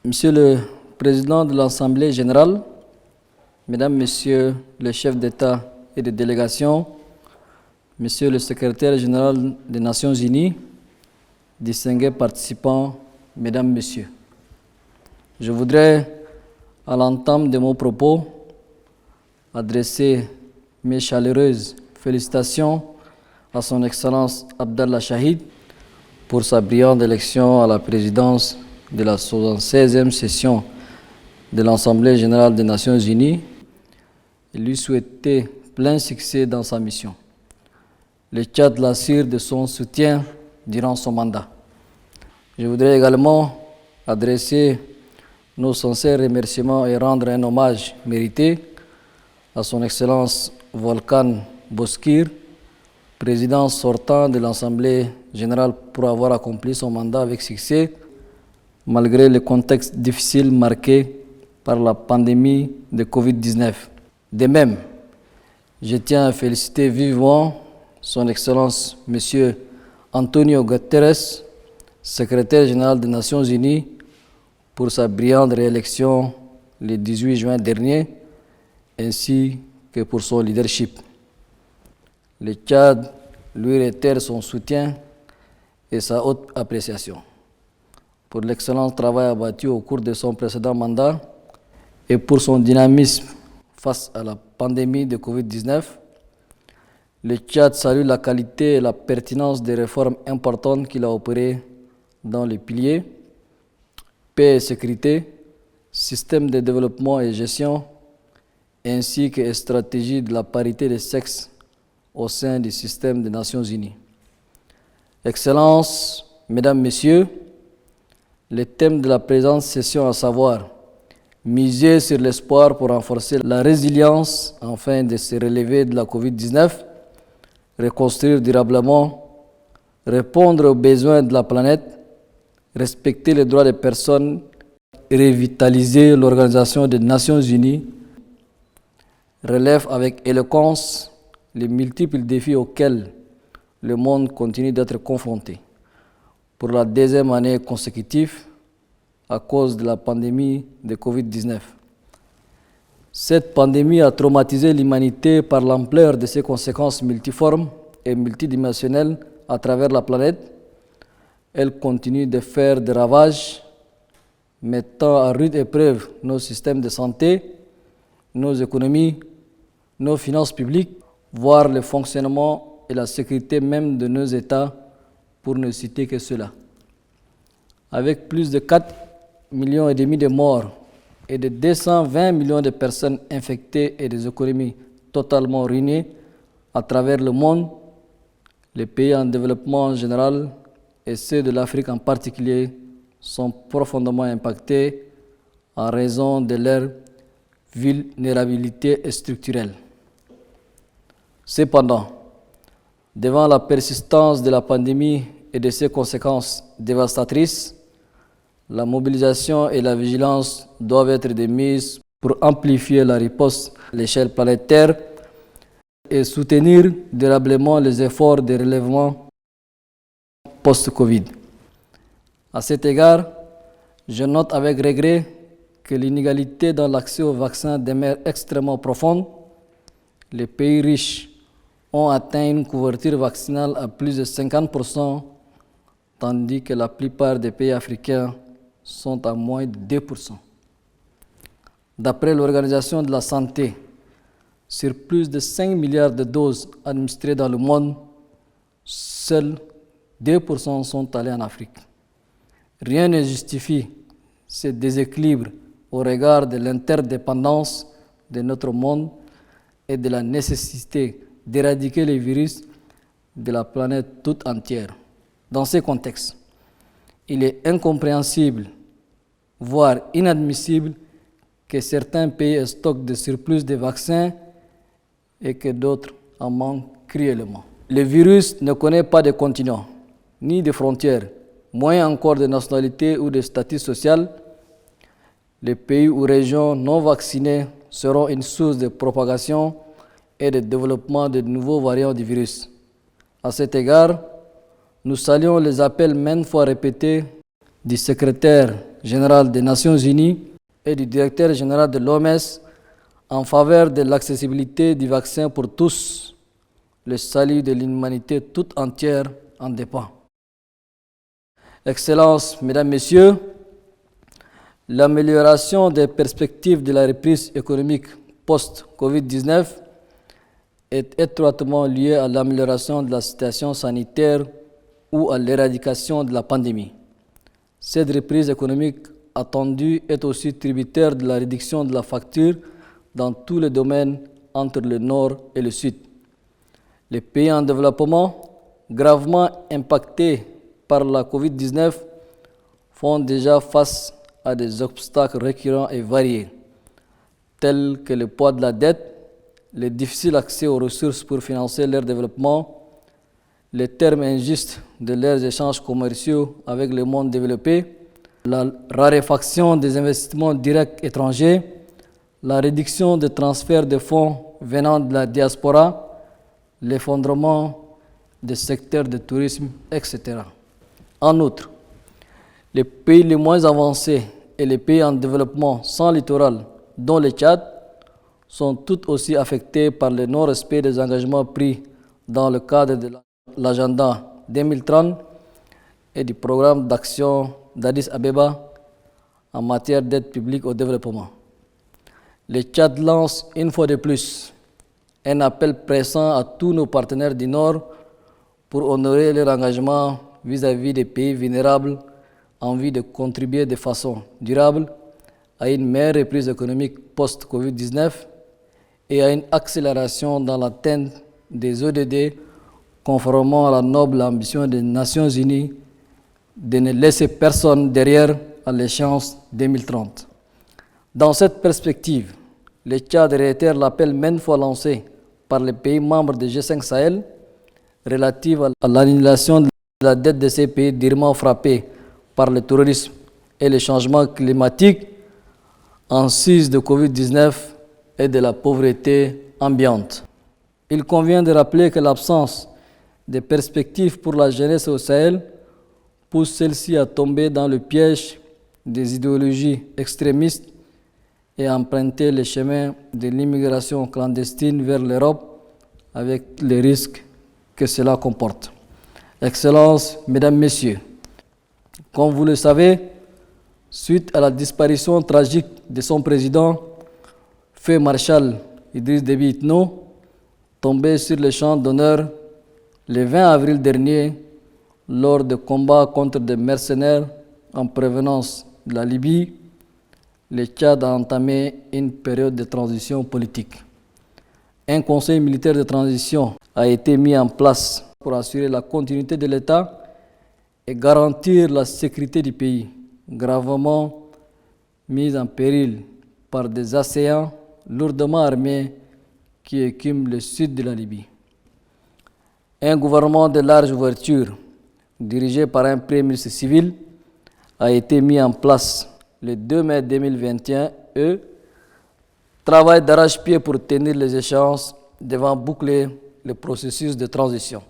Monsieur le Président de l'Assemblée générale, Mesdames, Messieurs les chefs d'État et de délégation, Monsieur le Secrétaire général des Nations Unies, distingués participants, Mesdames, Messieurs, je voudrais, à l'entame de mon propos, adresser mes chaleureuses félicitations à son Excellence Abdallah Shahid pour sa brillante élection à la présidence de la 76e session de l'Assemblée générale des Nations Unies et lui souhaiter plein succès dans sa mission. Le Tchad l'assure de son soutien durant son mandat. Je voudrais également adresser nos sincères remerciements et rendre un hommage mérité à son Excellence Volkan Bozkır, président sortant de l'Assemblée générale, pour avoir accompli son mandat avec succès, malgré le contexte difficile marqué par la pandémie de Covid-19. De même, je tiens à féliciter vivement son Excellence M. Antonio Guterres, secrétaire général des Nations Unies, pour sa brillante réélection le 18 juin dernier, ainsi que pour son leadership. Le Tchad lui réitère son soutien et sa haute appréciation pour l'excellent travail abattu au cours de son précédent mandat et pour son dynamisme face à la pandémie de Covid-19. Le Tchad salue la qualité et la pertinence des réformes importantes qu'il a opérées dans les piliers paix et sécurité, système de développement et gestion, ainsi que stratégie de la parité des sexes au sein du système des Nations Unies. Excellences, Mesdames, Messieurs, le thème de la présente session, à savoir miser sur l'espoir pour renforcer la résilience afin de se relever de la COVID-19, reconstruire durablement, répondre aux besoins de la planète, respecter les droits des personnes, revitaliser l'Organisation des Nations Unies, relève avec éloquence les multiples défis auxquels le monde continue d'être confronté pour la deuxième année consécutive à cause de la pandémie de Covid-19. Cette pandémie a traumatisé l'humanité par l'ampleur de ses conséquences multiformes et multidimensionnelles à travers la planète. Elle continue de faire des ravages, mettant à rude épreuve nos systèmes de santé, nos économies, nos finances publiques, voire le fonctionnement et la sécurité même de nos États, pour ne citer que cela. Avec plus de 4,5 millions de morts et de 220 millions de personnes infectées et des économies totalement ruinées à travers le monde, les pays en développement en général et ceux de l'Afrique en particulier sont profondément impactés en raison de leur vulnérabilité structurelle. Cependant, devant la persistance de la pandémie et de ses conséquences dévastatrices, la mobilisation et la vigilance doivent être de mise pour amplifier la riposte à l'échelle planétaire et soutenir durablement les efforts de relèvement post-Covid. À cet égard, je note avec regret que l'inégalité dans l'accès aux vaccins demeure extrêmement profonde. Les pays riches ont atteint une couverture vaccinale à plus de 50%, tandis que la plupart des pays africains sont à moins de 2%. D'après l'Organisation de la Santé, sur plus de 5 milliards de doses administrées dans le monde, seuls 2% sont allés en Afrique. Rien ne justifie ce déséquilibre au regard de l'interdépendance de notre monde et de la nécessité d'éradiquer les virus de la planète toute entière. Dans ce contexte, il est incompréhensible, voire inadmissible, que certains pays stockent des surplus de vaccins et que d'autres en manquent cruellement. Le virus ne connaît pas de continent, ni de frontières, moins encore de nationalité ou de statut social. Les pays ou régions non vaccinées seront une source de propagation et de développement de nouveaux variants du virus. À cet égard, nous saluons les appels maintes fois répétés du secrétaire général des Nations Unies et du directeur général de l'OMS en faveur de l'accessibilité du vaccin pour tous. Le salut de l'humanité toute entière en dépend. Excellences, Mesdames, Messieurs, l'amélioration des perspectives de la reprise économique post-Covid-19 est étroitement liée à l'amélioration de la situation sanitaire ou à l'éradication de la pandémie. Cette reprise économique attendue est aussi tributaire de la réduction de la facture dans tous les domaines entre le Nord et le Sud. Les pays en développement, gravement impactés par la Covid-19, font déjà face à des obstacles récurrents et variés, tels que le poids de la dette, le difficile accès aux ressources pour financer leur développement, les termes injustes de leurs échanges commerciaux avec le monde développé, la raréfaction des investissements directs étrangers, la réduction des transferts de fonds venant de la diaspora, l'effondrement des secteurs de tourisme, etc. En outre, les pays les moins avancés et les pays en développement sans littoral, dont le Tchad, sont tout aussi affectés par le non-respect des engagements pris dans le cadre de l'agenda 2030 et du programme d'action d'Addis Abeba en matière d'aide publique au développement. Le Tchad lance une fois de plus un appel pressant à tous nos partenaires du Nord pour honorer leur engagement vis-à-vis des pays vulnérables en vue de contribuer de façon durable à une meilleure reprise économique post-Covid-19 et à une accélération dans l'atteinte des ODD conformément à la noble ambition des Nations Unies de ne laisser personne derrière à l'échéance 2030. Dans cette perspective, le Tchad réitère l'appel maintes fois lancé par les pays membres du G5 Sahel relatif à l'annulation de la dette de ces pays durement frappés par le terrorisme et le changement climatique en sus de Covid-19 et de la pauvreté ambiante. Il convient de rappeler que l'absence de perspectives pour la jeunesse au Sahel pousse celle-ci à tomber dans le piège des idéologies extrémistes et à emprunter le chemin de l'immigration clandestine vers l'Europe avec les risques que cela comporte. Excellences, Mesdames, Messieurs, comme vous le savez, suite à la disparition tragique de son président, feu Marshal Idriss Déby Itno, tombé sur le champ d'honneur le 20 avril dernier lors de combats contre des mercenaires en provenance de la Libye, le Tchad a entamé une période de transition politique. Un conseil militaire de transition a été mis en place pour assurer la continuité de l'État et garantir la sécurité du pays, gravement mise en péril par des assaillants lourdement armés qui écument le sud de la Libye. Un gouvernement de large ouverture, dirigé par un premier ministre civil, a été mis en place le 2 mai 2021 et travaille d'arrache-pied pour tenir les échéances devant boucler le processus de transition.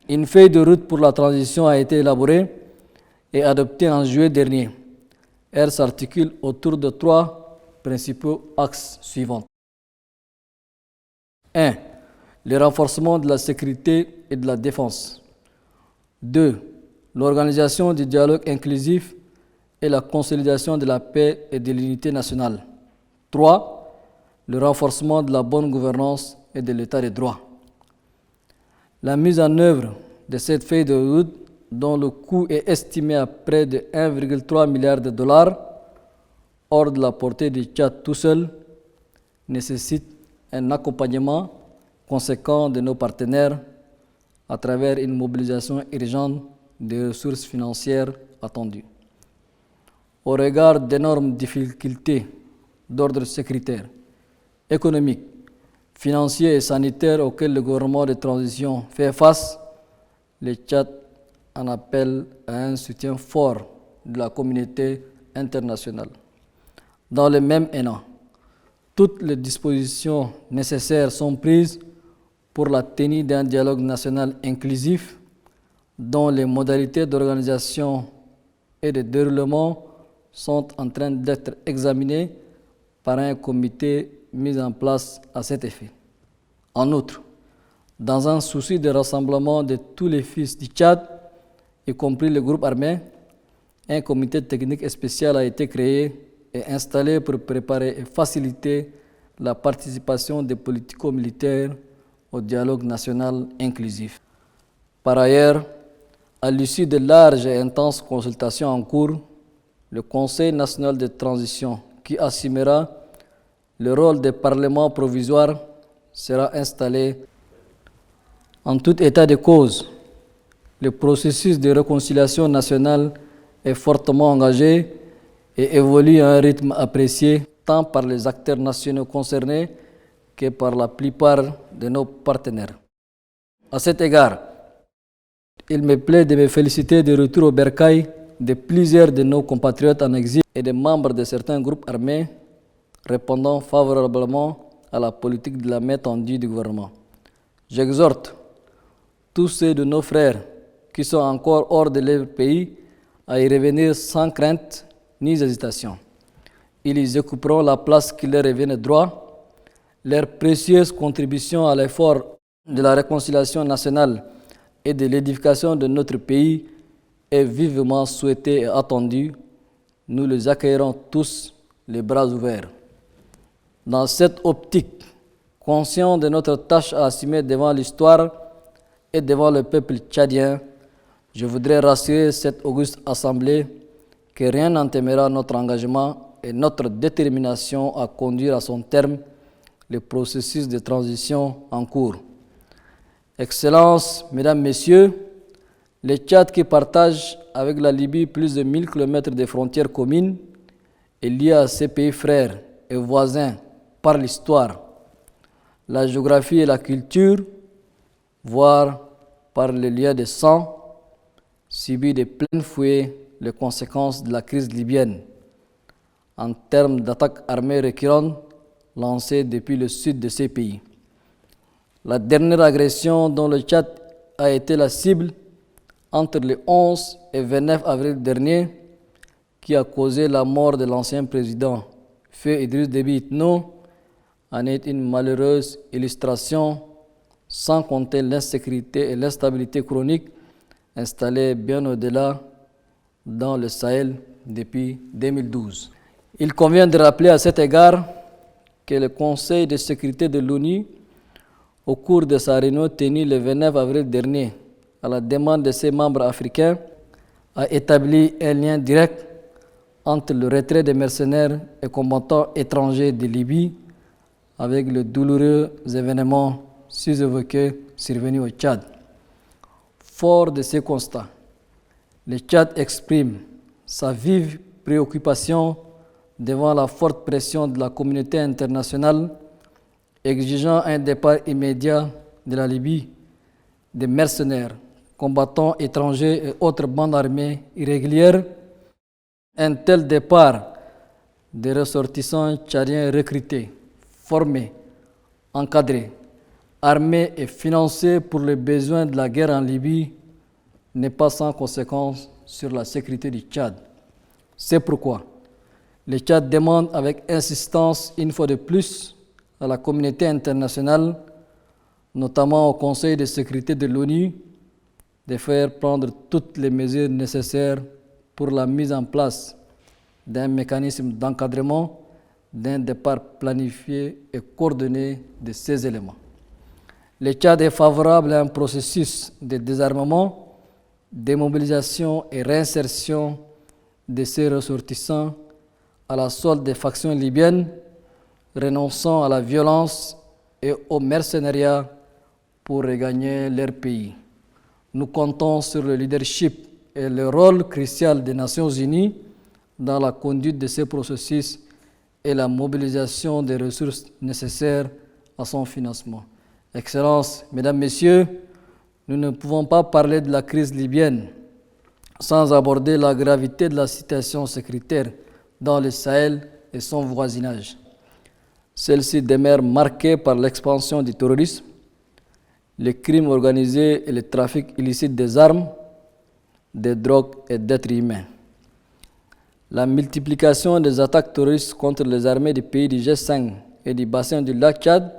Une feuille de route pour la transition a été élaborée et adoptée en juillet dernier. Elle s'articule autour de 3 principaux axes suivants. 1. Le renforcement de la sécurité et de la défense. 2. L'organisation du dialogue inclusif et la consolidation de la paix et de l'unité nationale. 3. Le renforcement de la bonne gouvernance et de l'état de droit. La mise en œuvre de cette feuille de route, dont le coût est estimé à près de 1,3 milliard de dollars, hors de la portée du Tchad tout seul, nécessite un accompagnement conséquent de nos partenaires à travers une mobilisation urgente des ressources financières attendues. Au regard d'énormes difficultés d'ordre sécuritaire, économique, financier et sanitaire auxquelles le gouvernement de transition fait face, le Tchad en appelle à un soutien fort de la communauté internationale. Dans le même élan, toutes les dispositions nécessaires sont prises pour la tenue d'un dialogue national inclusif dont les modalités d'organisation et de déroulement sont en train d'être examinés par un comité mis en place à cet effet. En outre, dans un souci de rassemblement de tous les fils du Tchad, y compris le groupe armé, un comité technique spécial a été créé et installé pour préparer et faciliter la participation des politico-militaires au dialogue national inclusif. Par ailleurs, à l'issue de larges et intenses consultations en cours, le Conseil national de transition, qui assumera le rôle des parlements provisoires, sera installé. En tout état de cause, le processus de réconciliation nationale est fortement engagé et évolue à un rythme apprécié tant par les acteurs nationaux concernés que par la plupart de nos partenaires. À cet égard, il me plaît de me féliciter du retour au bercail de plusieurs de nos compatriotes en exil et des membres de certains groupes armés répondant favorablement à la politique de la main tendue du gouvernement. J'exhorte tous ceux de nos frères qui sont encore hors de leur pays à y revenir sans crainte ni hésitation. Ils y occuperont la place qui leur revient de droit. Leur précieuse contribution à l'effort de la réconciliation nationale et de l'édification de notre pays est vivement souhaitée et attendue. Nous les accueillerons tous les bras ouverts. Dans cette optique, conscient de notre tâche à assumer devant l'histoire et devant le peuple tchadien, je voudrais rassurer cette auguste assemblée que rien n'entamera notre engagement et notre détermination à conduire à son terme le processus de transition en cours. Excellences, Mesdames, Messieurs, le Tchad qui partage avec la Libye plus de 1000 km de frontières communes est lié à ses pays frères et voisins par l'histoire, la géographie et la culture, voire par les liens de sang, subit de plein fouet les conséquences de la crise libyenne en termes d'attaques armées récurrentes lancées depuis le sud de ces pays. La dernière agression dont le Tchad a été la cible entre le 11 et 29 avril dernier, qui a causé la mort de l'ancien président Feu Idriss Déby Itno, en est une malheureuse illustration, sans compter l'insécurité et l'instabilité chronique installées bien au-delà dans le Sahel depuis 2012. Il convient de rappeler à cet égard que le Conseil de sécurité de l'ONU, au cours de sa réunion tenue le 29 avril dernier, à la demande de ses membres africains, a établi un lien direct entre le retrait des mercenaires et combattants étrangers de Libye avec le douloureux événement sus-évoqué survenu au Tchad. Fort de ces constats, le Tchad exprime sa vive préoccupation devant la forte pression de la communauté internationale exigeant un départ immédiat de la Libye des mercenaires, combattants étrangers et autres bandes armées irrégulières. Un tel départ des ressortissants tchadiens recrutés, formés, encadrés, armés et financés pour les besoins de la guerre en Libye n'est pas sans conséquence sur la sécurité du Tchad. C'est pourquoi le Tchad demande avec insistance, une fois de plus, à la communauté internationale, notamment au Conseil de sécurité de l'ONU, de faire prendre toutes les mesures nécessaires pour la mise en place d'un mécanisme d'encadrement, d'un départ planifié et coordonné de ces éléments. Le Tchad est favorable à un processus de désarmement, démobilisation et réinsertion de ses ressortissants à la solde des factions libyennes, renonçant à la violence et au mercenariat pour regagner leur pays. Nous comptons sur le leadership et le rôle crucial des Nations Unies dans la conduite de ce processus et la mobilisation des ressources nécessaires à son financement. Excellences, Mesdames, Messieurs, nous ne pouvons pas parler de la crise libyenne sans aborder la gravité de la situation sécuritaire dans le Sahel et son voisinage. Celle-ci demeure marquée par l'expansion du terrorisme, le crime organisé et le trafic illicite des armes, des drogues et d'êtres humains. La multiplication des attaques terroristes contre les armées des pays du G5 et du bassin du lac Tchad,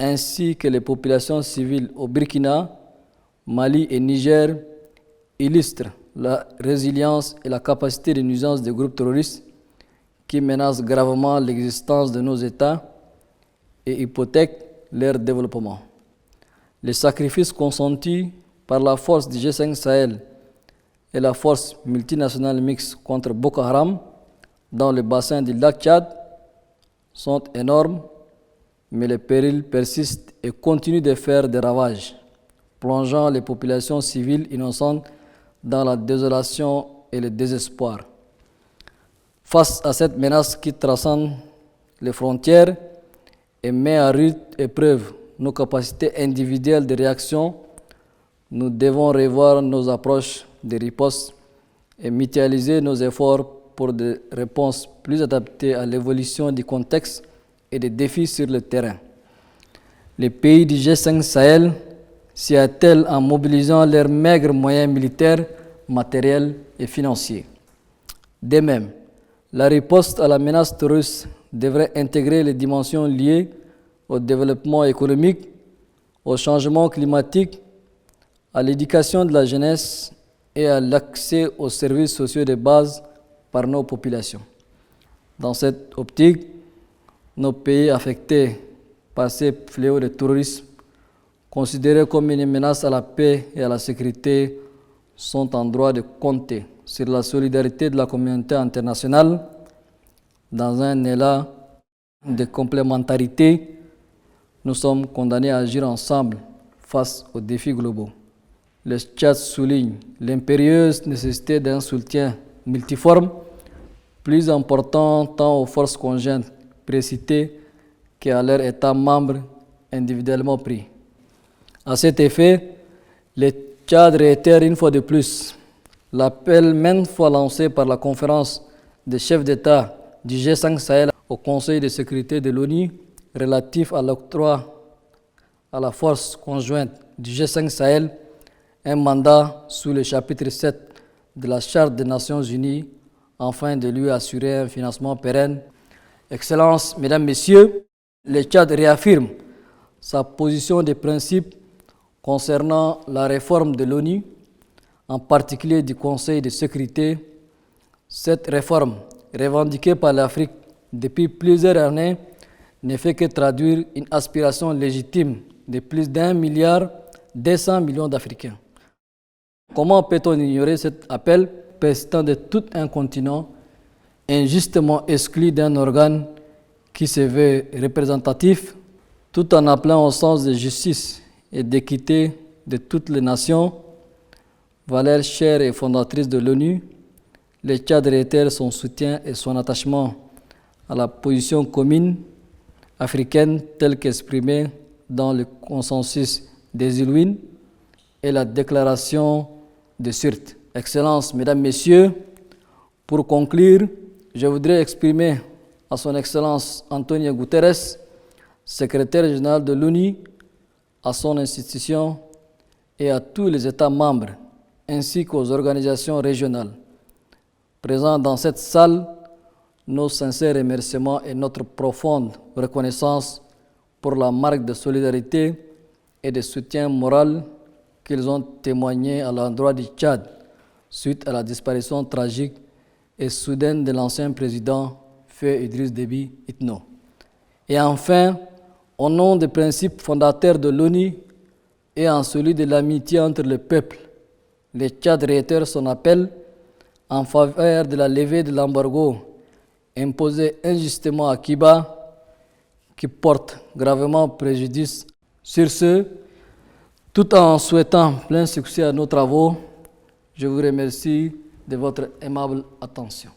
ainsi que les populations civiles au Burkina, Mali et Niger, illustrent la résilience et la capacité de nuisance des groupes terroristes qui menacent gravement l'existence de nos États et hypothèquent leur développement. Les sacrifices consentis par la force du G5 Sahel et la force multinationale mixte contre Boko Haram dans le bassin du lac Tchad sont énormes, mais les périls persistent et continuent de faire des ravages, plongeant les populations civiles innocentes dans la désolation et le désespoir. Face à cette menace qui transcende les frontières et met à rude épreuve nos capacités individuelles de réaction, nous devons revoir nos approches de riposte et mutualiser nos efforts pour des réponses plus adaptées à l'évolution du contexte et des défis sur le terrain. Les pays du G5 Sahel s'y attellent en mobilisant leurs maigres moyens militaires, matériels et financiers. De même, la riposte à la menace terroriste devrait intégrer les dimensions liées au développement économique, au changement climatique, à l'éducation de la jeunesse et à l'accès aux services sociaux de base par nos populations. Dans cette optique, nos pays affectés par ces fléaux de terrorisme, considérés comme une menace à la paix et à la sécurité, sont en droit de compter sur la solidarité de la communauté internationale dans un élan de complémentarité. Nous sommes condamnés à agir ensemble face aux défis globaux. Le Tchad souligne l'impérieuse nécessité d'un soutien multiforme, plus important tant aux forces conjointes précitées qu'à leurs États membres individuellement pris. À cet effet, le Tchad réitère une fois de plus l'appel maintes fois lancé par la conférence des chefs d'État du G5 Sahel au Conseil de sécurité de l'ONU relatif à l'octroi à la force conjointe du G5 Sahel un mandat sous le chapitre 7 de la Charte des Nations Unies afin de lui assurer un financement pérenne. Excellences, Mesdames, Messieurs, le Tchad réaffirme sa position de principe concernant la réforme de l'ONU, en particulier du Conseil de sécurité. Cette réforme, revendiquée par l'Afrique depuis plusieurs années, ne fait que traduire une aspiration légitime de plus d'1,2 milliard d'Africains. Comment peut-on ignorer cet appel persistant de tout un continent, injustement exclu d'un organe qui se veut représentatif, tout en appelant au sens de justice et d'équité de toutes les nations, valeurs chères et fondatrices de l'ONU? Le Tchad réitère son soutien et son attachement à la position commune africaine telle qu'exprimée dans le consensus des Ilouines et la déclaration de Sirte. Excellences, Mesdames, Messieurs, pour conclure, je voudrais exprimer à son Excellence Antonio Guterres, secrétaire général de l'ONU, à son institution et à tous les États membres, ainsi qu'aux organisations régionales présentes dans cette salle, nos sincères remerciements et notre profonde reconnaissance pour la marque de solidarité et de soutien moral qu'ils ont témoigné à l'endroit du Tchad suite à la disparition tragique et soudaine de l'ancien président Feu Idriss Déby Itno. Et enfin, au nom des principes fondateurs de l'ONU et en celui de l'amitié entre les peuples, le Tchad réitère son appel en faveur de la levée de l'embargo imposé injustement à Cuba qui porte gravement préjudice. Sur ce, tout en souhaitant plein succès à nos travaux, je vous remercie de votre aimable attention.